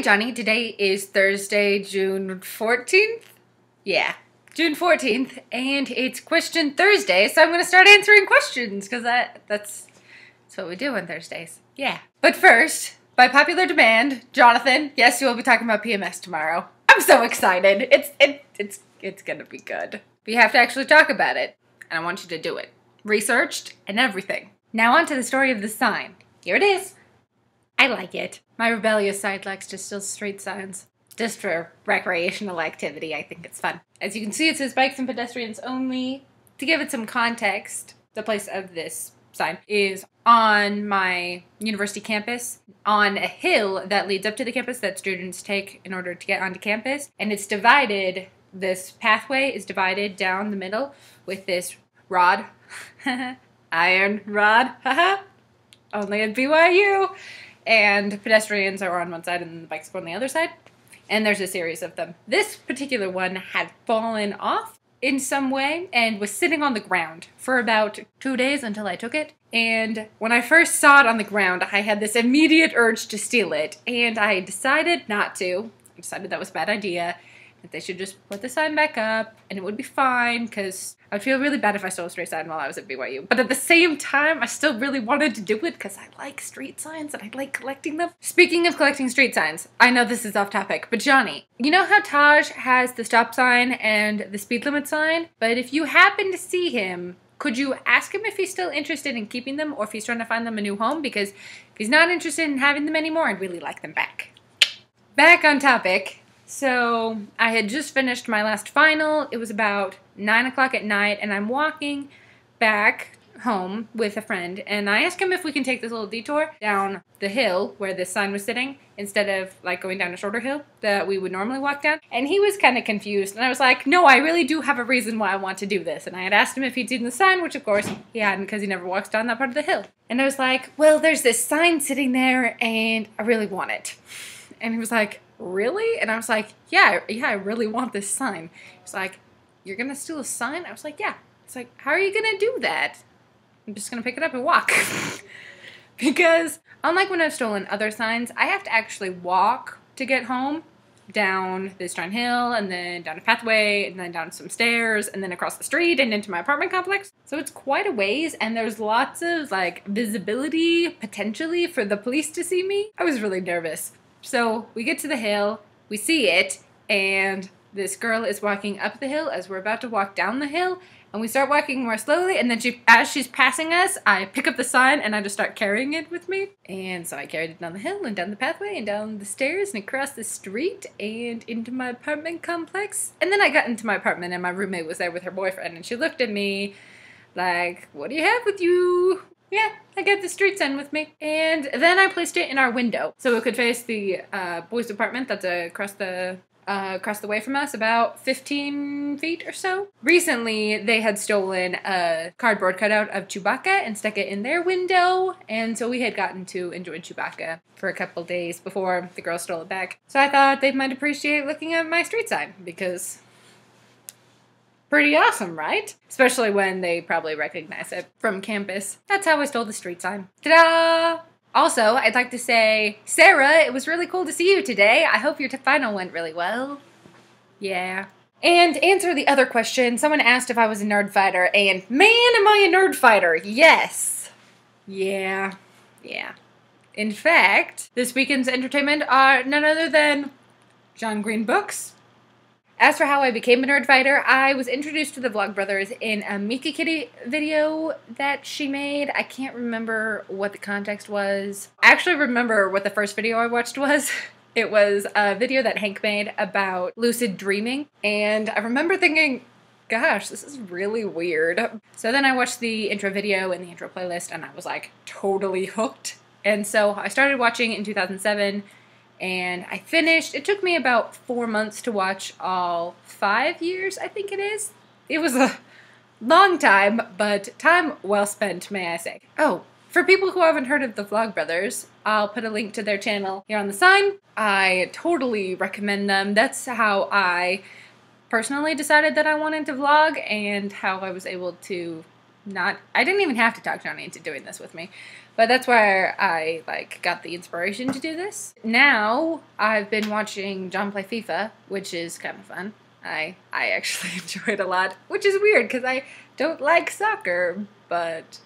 Hi Johnny, today is Thursday, June 14th? Yeah, June 14th, and it's Question Thursday, so I'm going to start answering questions, because that's what we do on Thursdays. Yeah. But first, by popular demand, Jonathan, yes, you will be talking about PMS tomorrow. I'm so excited. It's going to be good. But you have to actually talk about it, and I want you to do it. Researched and everything. Now on to the story of the sign. Here it is. I like it. My rebellious side likes to steal street signs. Just for recreational activity, I think it's fun. As you can see, it says bikes and pedestrians only. To give it some context, the place of this sign is on my university campus, on a hill that leads up to the campus that students take in order to get onto campus. And it's divided, this pathway is divided down the middle with this rod. Iron rod, haha. Only at BYU. And pedestrians are on one side and the bikes are on the other side. And there's a series of them. This particular one had fallen off in some way and was sitting on the ground for about 2 days until I took it. And when I first saw it on the ground, I had this immediate urge to steal it. And I decided not to. I decided that was a bad idea. That they should just put the sign back up and it would be fine, because I would feel really bad if I stole a street sign while I was at BYU. But at the same time, I still really wanted to do it because I like street signs and I like collecting them. Speaking of collecting street signs, I know this is off topic, but Johnny, you know how Taj has the stop sign and the speed limit sign? But if you happen to see him, could you ask him if he's still interested in keeping them or if he's trying to find them a new home? Because if he's not interested in having them anymore, I'd really like them back. Back on topic. So I had just finished my last final. It was about 9 o'clock at night, and I'm walking back home with a friend, and I asked him if we can take this little detour down the hill where this sign was sitting instead of like going down a shorter hill that we would normally walk down. And he was kind of confused, and I was like, no, I really do have a reason why I want to do this. And I had asked him if he'd seen the sign, which of course he hadn't, because he never walks down that part of the hill. And I was like, well, there's this sign sitting there and I really want it. And he was like, really? And I was like, yeah, I really want this sign. He's like, you're gonna steal a sign? I was like, yeah. It's like, how are you gonna do that? I'm just gonna pick it up and walk. Because unlike when I've stolen other signs, I have to actually walk to get home, down this giant hill, and then down a pathway, and then down some stairs, and then across the street and into my apartment complex. So it's quite a ways, and there's lots of like visibility potentially for the police to see me. I was really nervous. So we get to the hill, we see it, and this girl is walking up the hill as we're about to walk down the hill, and we start walking more slowly, and then as she's passing us, I pick up the sign and I just start carrying it with me. And so I carried it down the hill and down the pathway and down the stairs and across the street and into my apartment complex. And then I got into my apartment and my roommate was there with her boyfriend, and she looked at me like, what do you have with you? Yeah, I got the street sign with me. And then I placed it in our window so it could face the boys' apartment that's across the way from us, about 15 feet or so. Recently, they had stolen a cardboard cutout of Chewbacca and stuck it in their window, and so we had gotten to enjoy Chewbacca for a couple days before the girls stole it back. So I thought they might appreciate looking at my street sign, because pretty awesome, right? Especially when they probably recognize it from campus. That's how I stole the street sign. Ta-da! Also, I'd like to say, Sarah, it was really cool to see you today. I hope your final went really well. Yeah. And to answer the other question, someone asked if I was a nerd fighter, and man, am I a nerd fighter! Yes. Yeah. Yeah. In fact, this weekend's entertainment are none other than John Green books. As for how I became a nerd fighter, I was introduced to the Vlogbrothers in a Mika Kitty video that she made. I can't remember what the context was. I actually remember what the first video I watched was. It was a video that Hank made about lucid dreaming, and I remember thinking, gosh, this is really weird. So then I watched the intro video and the intro playlist, and I was like totally hooked. And so I started watching in 2007. And I finished. It took me about 4 months to watch all 5 years, I think it is. It was a long time, but time well spent, may I say. Oh, for people who haven't heard of the Vlogbrothers, I'll put a link to their channel here on the sign. I totally recommend them. That's how I personally decided that I wanted to vlog, and how I was able to I didn't even have to talk Johnny into doing this with me. But that's where I, like, got the inspiration to do this. Now, I've been watching John play FIFA, which is kind of fun. I actually enjoy it a lot, which is weird because I don't like soccer, but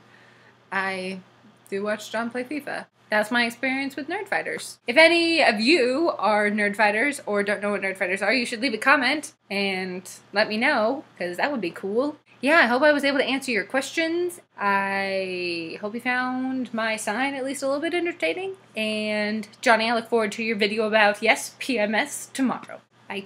I do watch John play FIFA. That's my experience with Nerdfighters. If any of you are Nerdfighters or don't know what Nerdfighters are, you should leave a comment and let me know, because that would be cool. Yeah, I hope I was able to answer your questions. I hope you found my sign at least a little bit entertaining. And Johnny, I look forward to your video about, yes, PMS tomorrow. Bye.